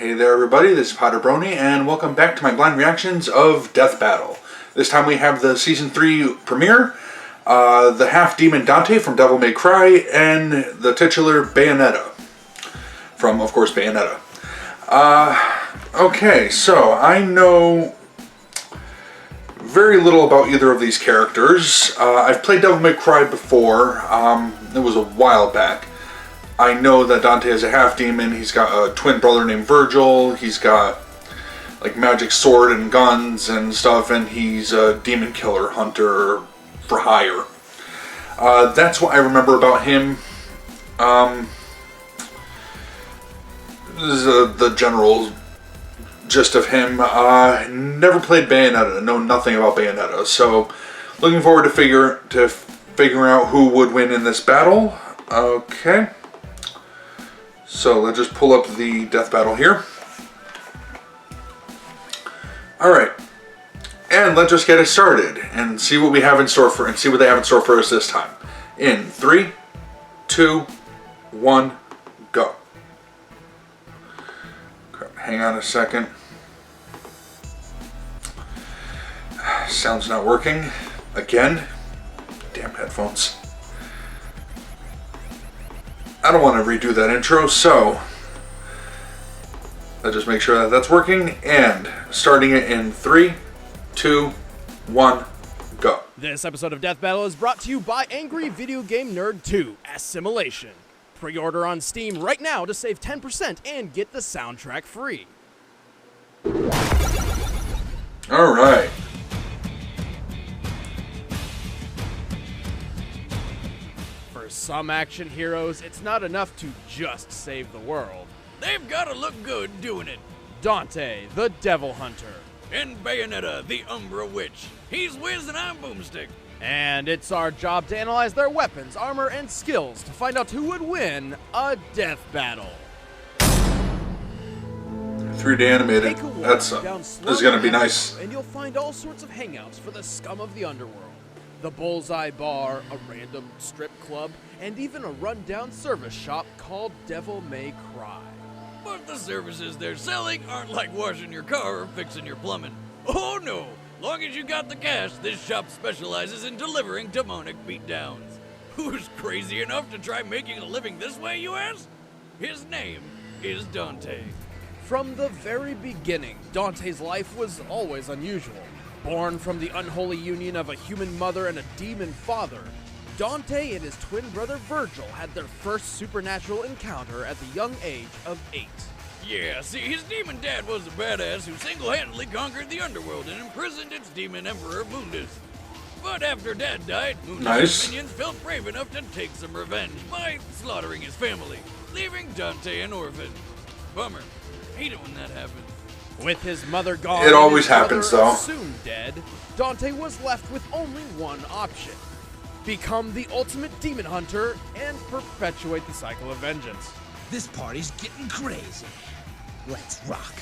Hey there everybody, this is PotterBrony, and welcome back to my blind reactions of DeathBattle. This time we have the Season 3 premiere, the half-demon Dante from Devil May Cry, and the titular Bayonetta from, of course, Bayonetta. Okay, so I know very little about either of these characters. I've played Devil May Cry before, it was a while back. I know that Dante is a half-demon. He's got a twin brother named Virgil. He's got like magic sword and guns and stuff, and he's a demon killer hunter for hire. That's what I remember about him. This is the general gist of him. Never played Bayonetta. Know nothing about Bayonetta. So, looking forward to figuring out who would win in this battle. Okay. So let's just pull up the death battle here. Alright. And let's just get it started and see what we have in store for see what they have in store for us this time. In 3, 2, 1, go. Okay, hang on a second. Sound's not working. Again. Damn headphones. I don't want to redo that intro, so let's just make sure that that's working, and starting it in 3, 2, 1, go. This episode of DeathBattle is brought to you by Angry Video Game Nerd 2, Assimilation. Pre-order on Steam right now to save 10% and get the soundtrack free. Alright. Some action heroes, it's not enough to just save the world. They've gotta look good doing it. Dante, the Devil Hunter. And Bayonetta, the Umbra Witch. He's Wiz and I'm Boomstick. And it's our job to analyze their weapons, armor, and skills to find out who would win a death battle. 3D animated. This is gonna be nice. And you'll find all sorts of hangouts for the scum of the underworld. The Bullseye Bar, a random strip club, and even a rundown service shop called Devil May Cry. But the services they're selling aren't like washing your car or fixing your plumbing. Oh no! Long as you got the cash, this shop specializes in delivering demonic beatdowns. Who's crazy enough to try making a living this way, you ask? His name is Dante. From the very beginning, Dante's life was always unusual. Born from the unholy union of a human mother and a demon father, Dante and his twin brother Virgil had their first supernatural encounter at the young age of 8. Yeah, see, his demon dad was a badass who single-handedly conquered the underworld and imprisoned its demon emperor, Mundus. But after Dad died, Mundus' minions felt brave enough to take some revenge by slaughtering his family, leaving Dante an orphan. Bummer. Hate it when that happens. With his mother gone, it always happens though. Soon dead, Dante was left with only one option: become the ultimate demon hunter and perpetuate the cycle of vengeance. This party's getting crazy. Let's rock.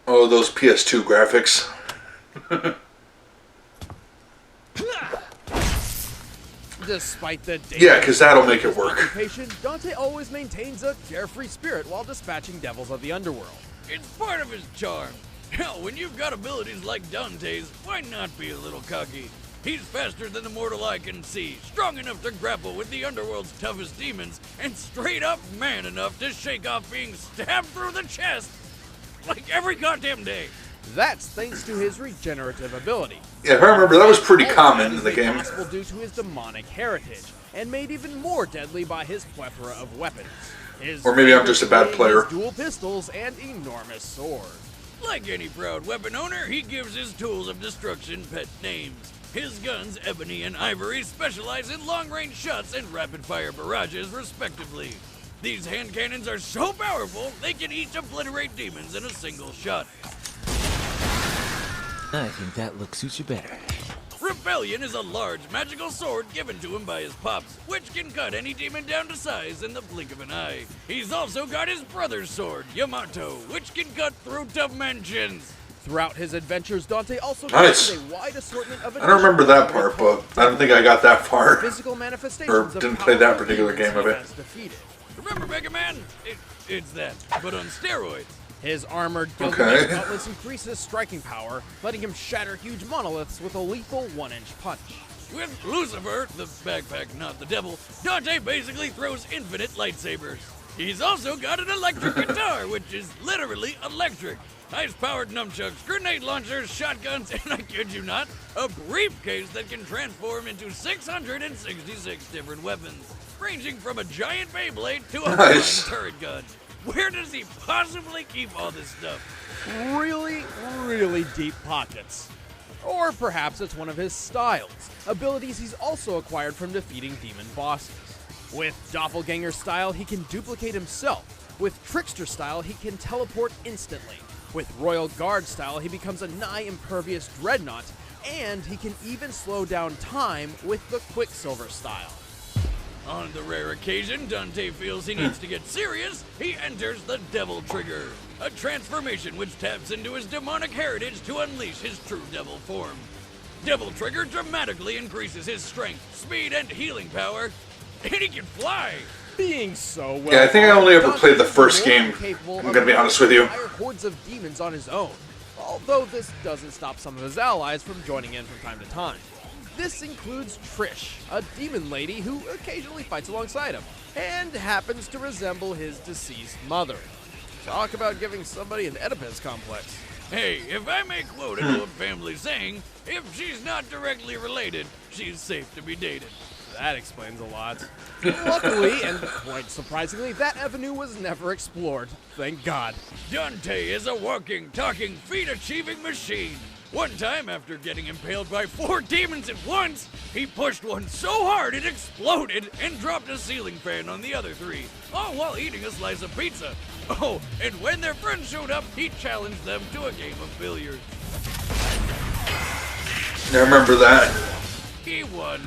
Oh, those PS2 graphics. Despite the yeah, because that'll make it work. Dante always maintains a carefree spirit while dispatching devils of the underworld. It's part of his charm. Hell, when you've got abilities like Dante's, why not be a little cocky? He's faster than the mortal eye can see, strong enough to grapple with the underworld's toughest demons, and straight up man enough to shake off being stabbed through the chest like every goddamn day. That's thanks to his regenerative ability. Yeah, if I remember, that was pretty common in the game. Possible due to his demonic heritage, and made even more deadly by his plethora of weapons. Or maybe I'm just a bad player. Dual pistols and enormous sword. Like any proud weapon owner, he gives his tools of destruction pet names. His guns, Ebony and Ivory, specialize in long-range shots and rapid-fire barrages, respectively. These hand cannons are so powerful, they can each obliterate demons in a single shot. I think that look suits you better. Rebellion is a large magical sword given to him by his pops, which can cut any demon down to size in the blink of an eye. He's also got his brother's sword, Yamato, which can cut through dimensions. Throughout his adventures, Dante also nice. a wide assortment of I don't remember that part, but I don't think I got that far. Physical manifestations or didn't play that particular game of it. Defeated. Remember Mega Man? It's that, but on steroids. His armored Gilgamesh cutlass increases striking power, letting him shatter huge monoliths with a lethal 1-inch punch. With Lucifer, the backpack, not the devil, Dante basically throws infinite lightsabers. He's also got an electric guitar, which is literally electric. Ice-powered nunchucks, grenade launchers, shotguns, and I kid you not, a briefcase that can transform into 666 different weapons, ranging from a giant Beyblade to a flying turret gun. Where does he possibly keep all this stuff? Really, really deep pockets. Or perhaps it's one of his styles, abilities he's also acquired from defeating demon bosses. With Doppelganger style, he can duplicate himself. With Trickster style, he can teleport instantly. With Royal Guard style, he becomes a nigh-impervious dreadnought, and he can even slow down time with the Quicksilver style. On the rare occasion Dante feels he needs to get serious, he enters the Devil Trigger, a transformation which taps into his demonic heritage to unleash his true devil form. Devil Trigger dramatically increases his strength, speed, and healing power, and he can fly! Being so well, yeah, I think I only ever played the first Dante game. is capable I'm gonna be honest with you. entire hordes of demons on his own, although this doesn't stop some of his allies from joining in from time to time. This includes Trish, a demon lady who occasionally fights alongside him, and happens to resemble his deceased mother. Talk about giving somebody an Oedipus complex. Hey, if I may quote an old family saying, if she's not directly related, she's safe to be dated. That explains a lot. Luckily, and quite surprisingly, that avenue was never explored. Thank God. Dante is a walking, talking, feat-achieving machine. One time, after getting impaled by 4 demons at once, he pushed one so hard it exploded and dropped a ceiling fan on the other 3, all while eating a slice of pizza. Oh, and when their friends showed up, he challenged them to a game of billiards. I remember that. He won.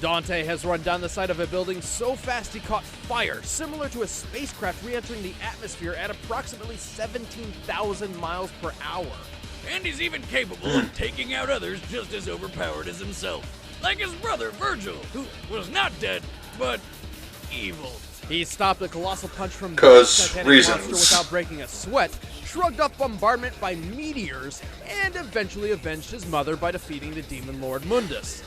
Dante has run down the side of a building so fast he caught fire, similar to a spacecraft re-entering the atmosphere at approximately 17,000 miles per hour. And he's even capable of taking out others just as overpowered as himself. Like his brother, Virgil, who was not dead, but evil. He stopped a colossal punch from the 'Cause Titanic reasons. monster without breaking a sweat, shrugged off bombardment by meteors, and eventually avenged his mother by defeating the demon lord Mundus.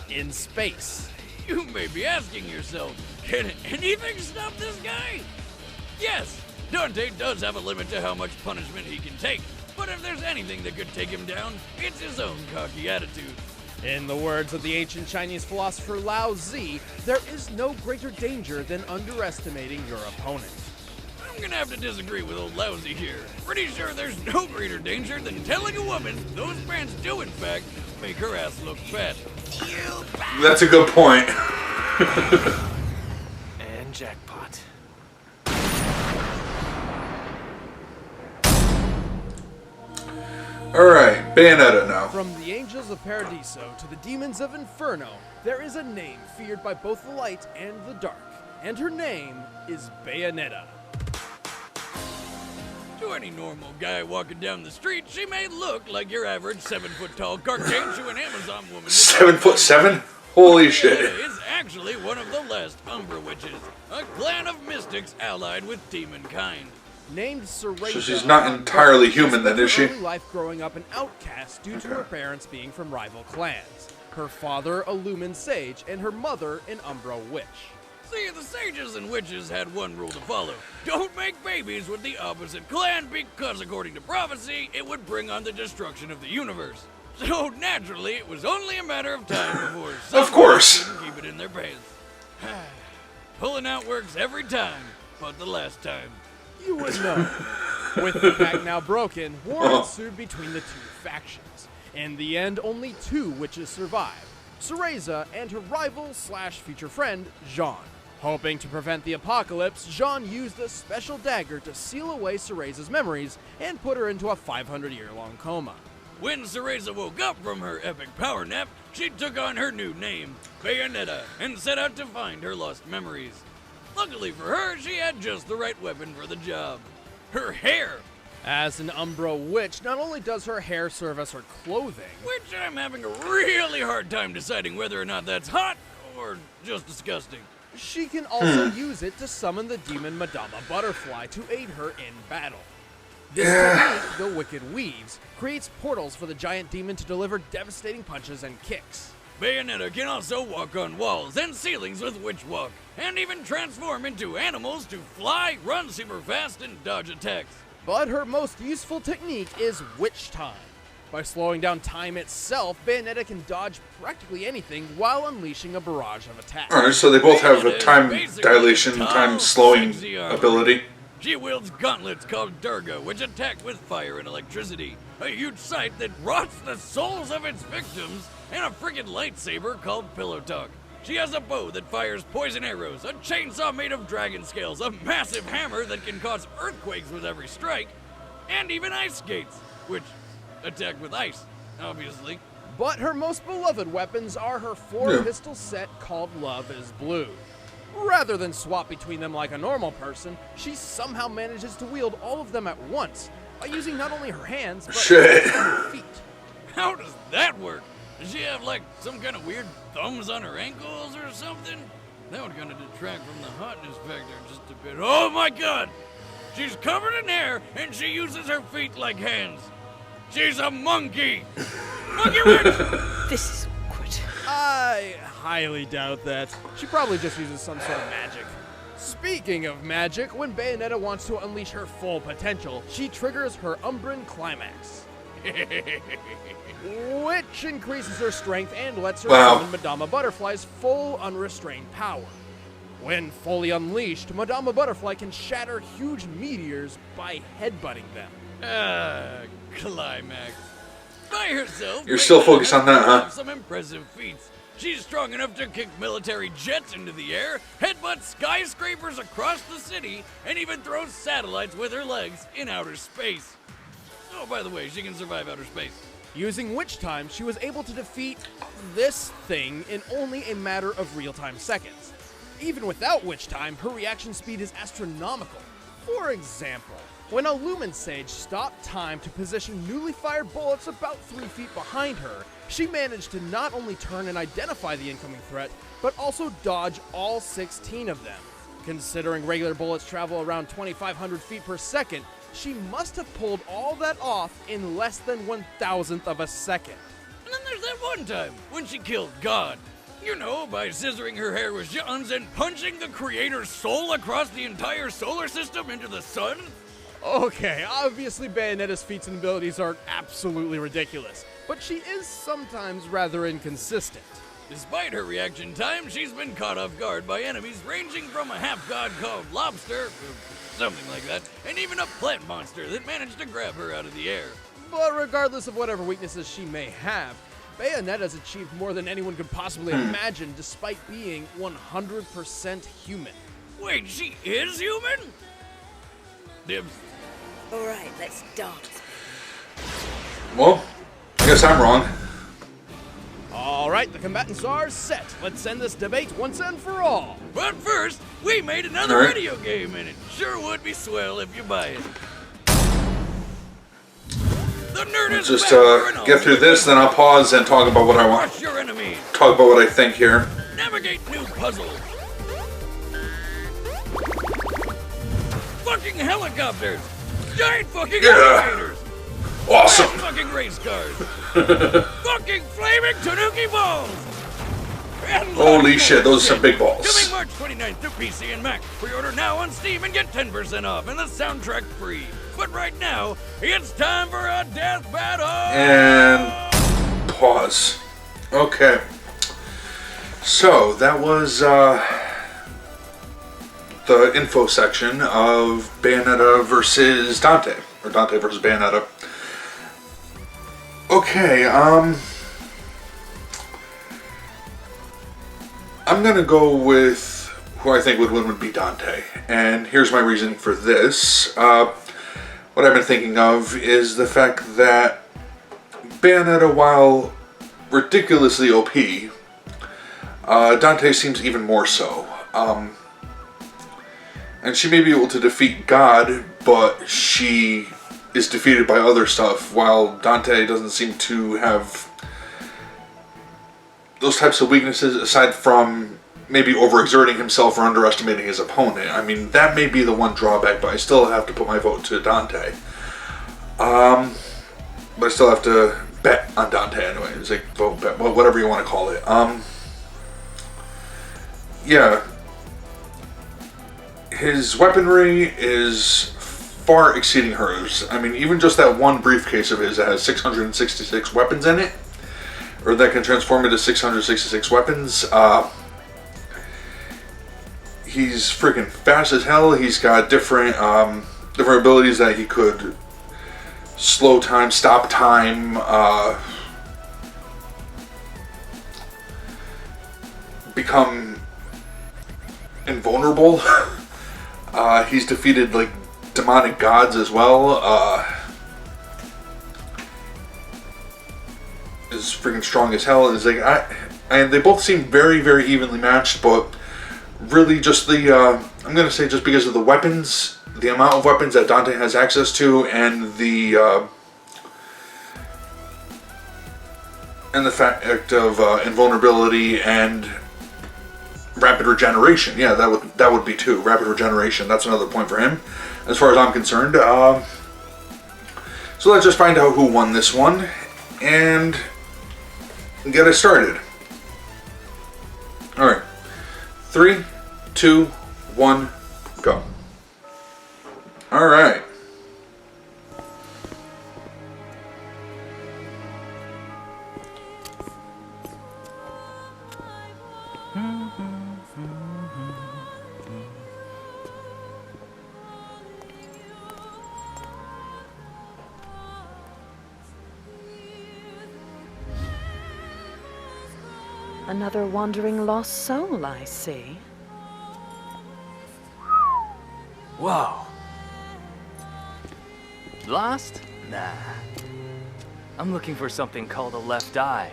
In space. You may be asking yourself, can anything stop this guy? Yes, Dante does have a limit to how much punishment he can take, but if there's anything that could take him down, it's his own cocky attitude. In the words of the ancient Chinese philosopher Lao Tzu, there is no greater danger than underestimating your opponent. I'm gonna have to disagree with old Lousy here. Pretty sure there's no greater danger than telling a woman those pants do in fact make her ass look fat. That's a good point. And jackpot. Alright, Bayonetta now. From the angels of Paradiso to the demons of Inferno, there is a name feared by both the light and the dark, and her name is Bayonetta. To any normal guy walking down the street, she may look like your average 7-foot-tall gargantuan Amazon woman. with 7'7"? Holy Bayonetta shit. is actually one of the last Umbra witches, a clan of mystics allied with demon kind. Named Cereza, So she's not entirely human then, is she? Early life growing up an outcast due to her parents being from rival clans. Her father, a Lumen sage, and her mother, an Umbra witch. See, the sages and witches had one rule to follow. Don't make babies with the opposite clan because, according to prophecy, it would bring on the destruction of the universe. So, naturally, it was only a matter of time before someone course. couldn't keep it in their pants. Pulling out works every time, but the last time. You would know. With the pact now broken, war ensued between the two factions. In the end, only 2 witches survived, Cereza and her rival/future friend, Jean. Hoping to prevent the apocalypse, Jean used a special dagger to seal away Cereza's memories and put her into a 500-year-long coma. When Cereza woke up from her epic power nap, she took on her new name, Bayonetta, and set out to find her lost memories. Luckily for her, she had just the right weapon for the job. Her hair! As an Umbra witch, not only does her hair serve as her clothing, Which I'm having a really hard time deciding whether or not that's hot or just disgusting. She can also use it to summon the demon Madama Butterfly to aid her in battle. This technique, the Wicked Weaves, creates portals for the giant demon to deliver devastating punches and kicks. Bayonetta can also walk on walls and ceilings with Witch Walk, and even transform into animals to fly, run super fast, and dodge attacks. But her most useful technique is Witch Time. By slowing down time itself, Bayonetta can dodge practically anything while unleashing a barrage of attacks. Alright, so they both have a Bayonetta time is basically dilation, tall, time slowing sexy armor. ability. She wields gauntlets called Durga, which attack with fire and electricity, a huge sight that rots the souls of its victims, and a friggin' lightsaber called Pillow Talk. She has a bow that fires poison arrows, a chainsaw made of dragon scales, a massive hammer that can cause earthquakes with every strike, and even ice skates, which attack with ice, obviously. But her most beloved weapons are her 4-pistol set called Love is Blue. Rather than swap between them like a normal person, she somehow manages to wield all of them at once by using not only her hands, but also her feet. How does that work? Does she have, like, some kind of weird thumbs on her ankles or something? That would kind of detract from the hotness factor just a bit. Oh my god! She's covered in hair, and she uses her feet like hands. She's a monkey! Monkey witch! This is awkward. I highly doubt that. She probably just uses some sort of magic. Speaking of magic, when Bayonetta wants to unleash her full potential, she triggers her Umbran Climax, which increases her strength and lets her summon Madama Butterfly's full unrestrained power. When fully unleashed, Madama Butterfly can shatter huge meteors by headbutting them. Climax. By herself, You're still focused on that, huh? have some impressive feats. She's strong enough to kick military jets into the air, headbutt skyscrapers across the city, and even throw satellites with her legs in outer space. Oh, by the way, she can survive outer space. Using Witch Time, she was able to defeat this thing in only a matter of real-time seconds. Even without Witch Time, her reaction speed is astronomical. For example, when a Lumen Sage stopped time to position newly fired bullets about 3 feet behind her, she managed to not only turn and identify the incoming threat, but also dodge all 16 of them. Considering regular bullets travel around 2,500 feet per second, she must have pulled all that off in less than 1,000th of a second. And then there's that one time when she killed God. You know, by scissoring her hair with guns and punching the creator's soul across the entire solar system into the sun? Okay, obviously Bayonetta's feats and abilities are absolutely ridiculous, but she is sometimes rather inconsistent. Despite her reaction time, she's been caught off guard by enemies ranging from a half-god called Lobster, or something like that, and even a plant monster that managed to grab her out of the air. But regardless of whatever weaknesses she may have, Bayonetta's achieved more than anyone could possibly imagine despite being 100% human. Wait, she is human? Dibs. All right, let's dance. Well, I guess I'm wrong. Alright, the combatants are set. Let's end this debate once and for all. But first, we made another video game, and it sure would be swell if you buy it. The nerd is Just back for an get through this, then I'll pause and talk about what I want. Crush your enemies. Talk about what I think here. Navigate new puzzles. Fucking helicopters. Giant fucking elevators. Awesome. Fast fucking race cars. Fucking flaming tanuki balls. And Holy lots shit, more those are some big balls. Coming March 29th to PC and Mac. Pre-order now on Steam and get 10% off and the soundtrack free. But right now, it's time for a death battle! And pause. Okay. So, that was the info section of Bayonetta versus Dante. Or Dante versus Bayonetta. Okay, I'm gonna go with who I think would win would be Dante. And here's my reasoning for this. What I've been thinking of is the fact that Bayonetta, while ridiculously OP, Dante seems even more so. And she may be able to defeat God, but she is defeated by other stuff, while Dante doesn't seem to have those types of weaknesses aside from maybe overexerting himself or underestimating his opponent. I mean, that may be the one drawback, but I still have to put my vote to Dante. But I still have to bet on Dante anyway. It's like vote, bet, whatever you want to call it. Yeah. His weaponry is far exceeding hers. I mean, even just that one briefcase of his that has 666 weapons in it, or that can transform into 666 weapons, he's freaking fast as hell. He's got different abilities that he could slow time, stop time, become invulnerable. He's defeated like demonic gods as well. Is freaking strong as hell. Is like and they both seem very, very evenly matched, but really just the I'm gonna say just because of the weapons, the amount of weapons that Dante has access to, and the fact of invulnerability and rapid regeneration. Yeah, that would be too. Rapid regeneration. That's another point for him, as far as I'm concerned. So let's just find out who won this one and get it started. All right, 3, 2, 1, go. All right. Another wandering lost soul, I see. Whoa. Lost? Nah. I'm looking for something called a left eye.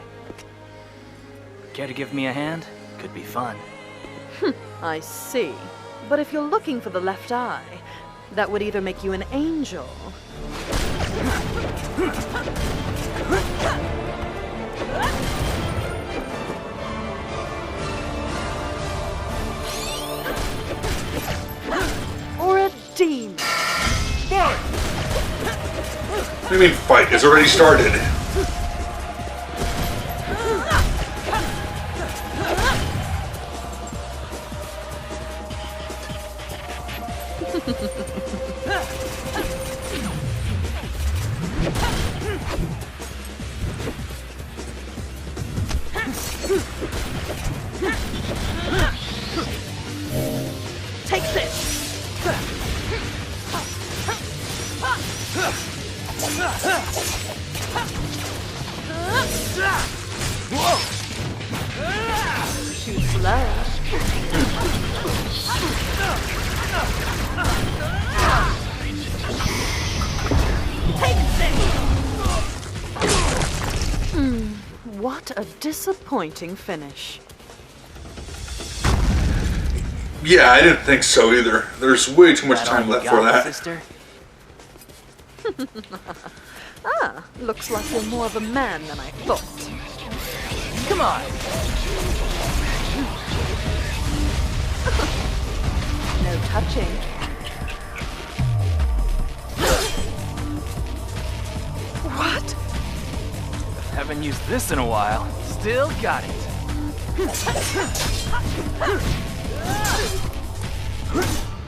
Care to give me a hand? Could be fun. I see. But if you're looking for the left eye, that would either make you an angel... or a demon. Fight! What do you mean fight? It's already started. Take this! Too slow. Take this! What a disappointing finish. Yeah, I didn't think so either. There's way too much time left for that. Sister? Looks like you're more of a man than I thought. Come on. No touching. What? Haven't used this in a while. Still got it.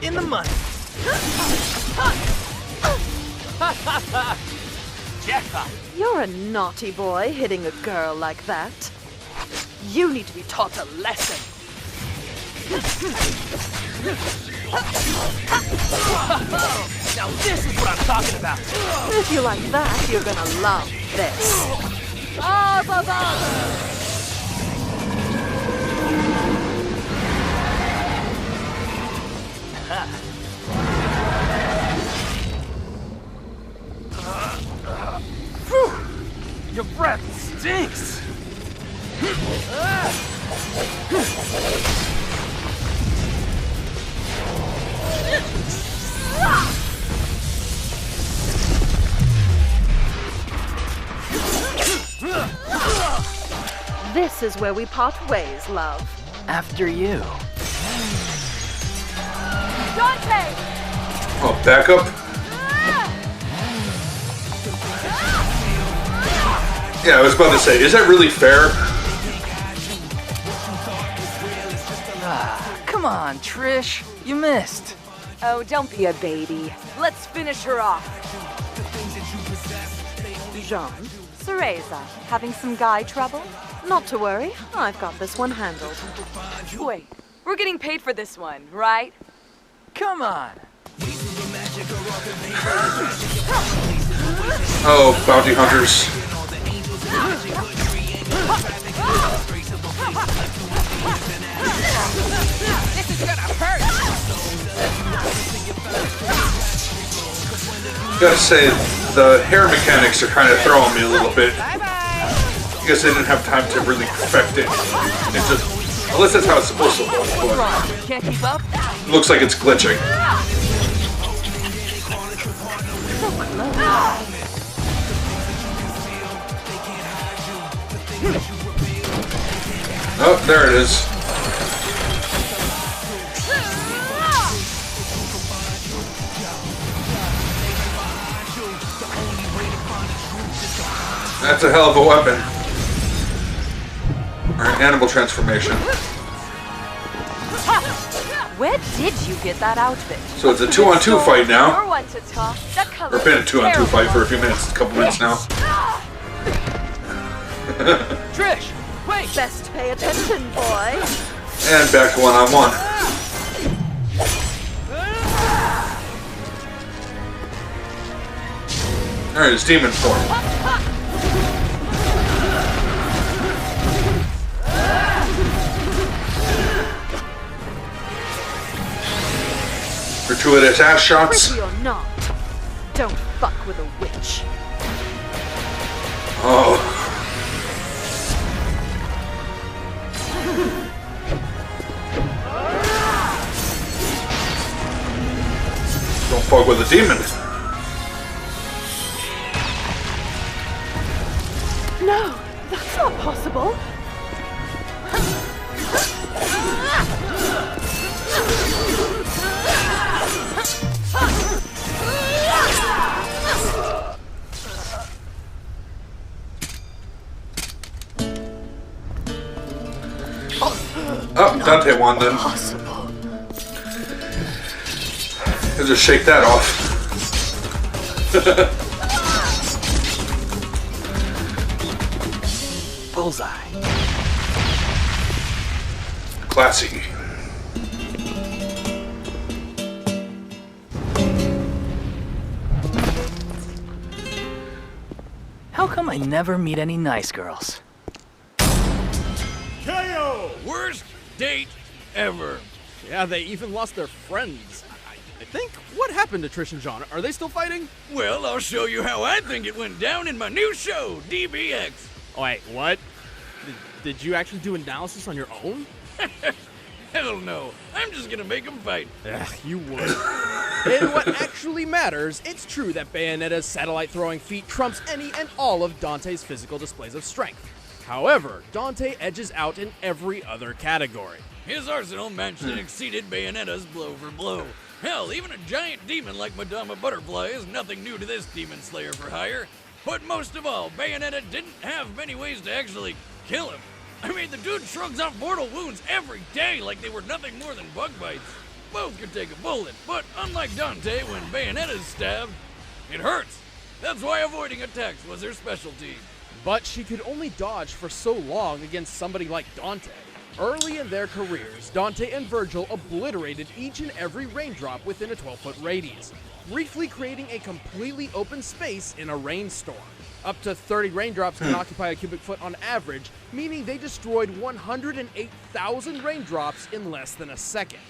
In the money. Jackpot. You're a naughty boy hitting a girl like that. You need to be taught a lesson. Now this is what I'm talking about. If you like that, you're gonna love this. Your breath stinks. This is where we part ways, love. After you. Dante! Oh, backup? Yeah, I was about to say, is that really fair? Come on, Trish. You missed. Oh, don't be a baby. Let's finish her off. Jean? Cereza, having some guy trouble? Not to worry. I've got this one handled. Wait, we're getting paid for this one, right? Come on. Oh, bounty hunters. This is gonna hurt! Gotta say, the hair mechanics are kind of throwing me a little bit. I guess they didn't have time to really perfect it. It just, unless that's how it's supposed to look, but Can't keep up? it looks like it's glitching. Oh, there it is. That's a hell of a weapon. Alright, animal transformation. Where did you get that outfit? So it's a 2-on-2 fight now. You're one to talk. That color Or been a is 2-on-2 terrible. fight for a few minutes, a couple minutes now. Trish, wait! Best pay attention, boy. And back to 1-on-1. Alright, it's demon form. Gratuitous ass shots. Pretty or not, don't fuck with a witch. Oh. Don't fuck with a demon. No, that's not possible. Oh, Dante won then. Possible. I'll just shake that off. Bullseye. Classy. How come I never meet any nice girls? KO! Worst date ever. Yeah, they even lost their friends. I think. What happened to Trish and John? Are they still fighting? Well, I'll show you how I think it went down in my new show, DBX. Oh, wait, what? Did you actually do analysis on your own? Hell no. I'm just gonna make them fight. Ugh, you would. In what actually matters, it's true that Bayonetta's satellite-throwing feat trumps any and all of Dante's physical displays of strength. However, Dante edges out in every other category. His arsenal matched and exceeded Bayonetta's blow for blow. Hell, even a giant demon like Madama Butterfly is nothing new to this demon slayer for hire. But most of all, Bayonetta didn't have many ways to actually kill him. I mean, the dude shrugs off mortal wounds every day like they were nothing more than bug bites. Both could take a bullet, but unlike Dante, when Bayonetta's stabbed, it hurts. That's why avoiding attacks was her specialty. But she could only dodge for so long against somebody like Dante. Early in their careers, Dante and Virgil obliterated each and every raindrop within a 12-foot radius, briefly creating a completely open space in a rainstorm. Up to 30 raindrops can occupy a cubic foot on average, meaning they destroyed 108,000 raindrops in less than a second,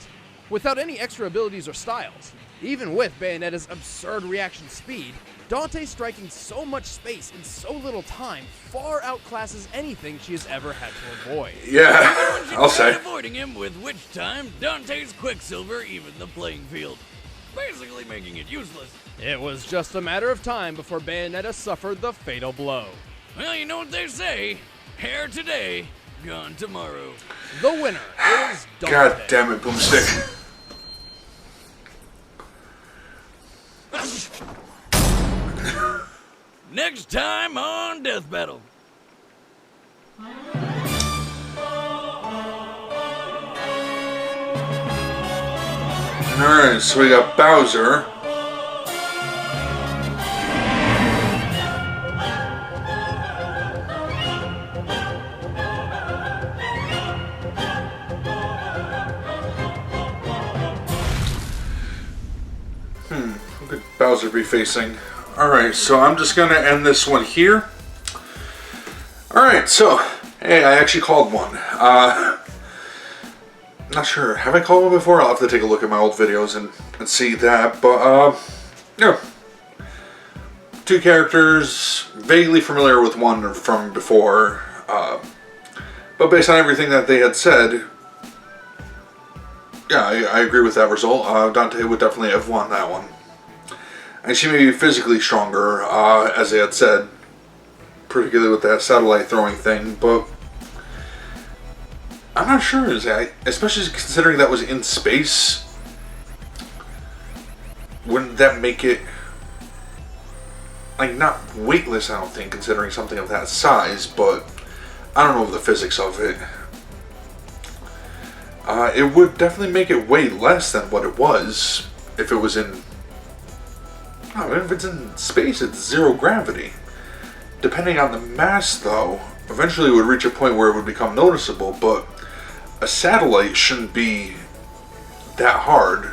without any extra abilities or styles. Even with Bayonetta's absurd reaction speed, Dante striking so much space in so little time far outclasses anything she has ever had to avoid. Yeah, She I'll tried say. avoiding him, with which time Dante's Quicksilver evened the playing field, basically making it useless. It was just a matter of time before Bayonetta suffered the fatal blow. Well, you know what they say, hair today, gone tomorrow. The winner is Dante. God damn it, Boomstick. Next time on Death Battle. Alright, so we got Bowser. Who could Bowser be facing? Alright, so I'm just going to end this one here. Alright, so, hey, I actually called one. Not sure, have I called one before? I'll have to take a look at my old videos and see that, but, yeah. Two characters, vaguely familiar with one from before, but based on everything that they had said, yeah, I agree with that result. Dante would definitely have won that one. And she may be physically stronger, as they had said, particularly with that satellite throwing thing, but I'm not sure, especially considering that was in space. Wouldn't that make it, like, not weightless, I don't think, considering something of that size, but I don't know the physics of it. It would definitely make it weigh less than what it was if it was in, if it's in space, it's zero gravity. Depending on the mass, though, eventually it would reach a point where it would become noticeable, but a satellite shouldn't be that hard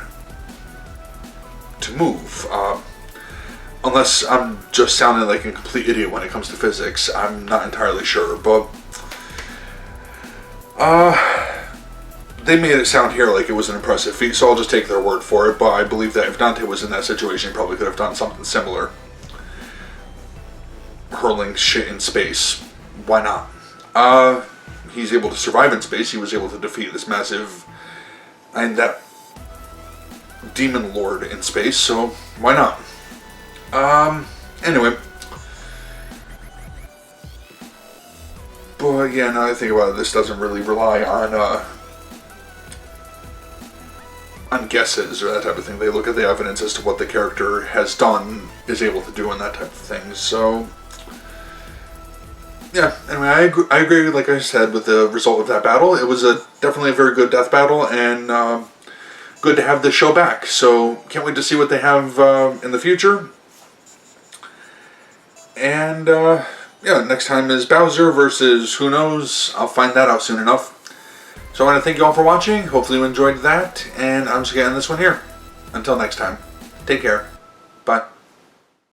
to move. Unless I'm just sounding like a complete idiot when it comes to physics. I'm not entirely sure, but they made it sound here like it was an impressive feat, so I'll just take their word for it, but I believe that if Dante was in that situation, he probably could have done something similar. Hurling shit in space. Why not? He's able to survive in space. He was able to defeat this massive and that demon lord in space, so why not? Anyway. But yeah, now that I think about it, this doesn't really rely on guesses or that type of thing. They look at the evidence as to what the character has done, is able to do, and that type of thing. So yeah, anyway, I agree, like I said, with the result of that battle. It was definitely a very good death battle, and good to have this show back. So, can't wait to see what they have in the future. And, yeah, next time is Bowser versus who knows. I'll find that out soon enough. So I want to thank you all for watching. Hopefully you enjoyed that, and I'm just going to end this one here. Until next time, take care. Bye.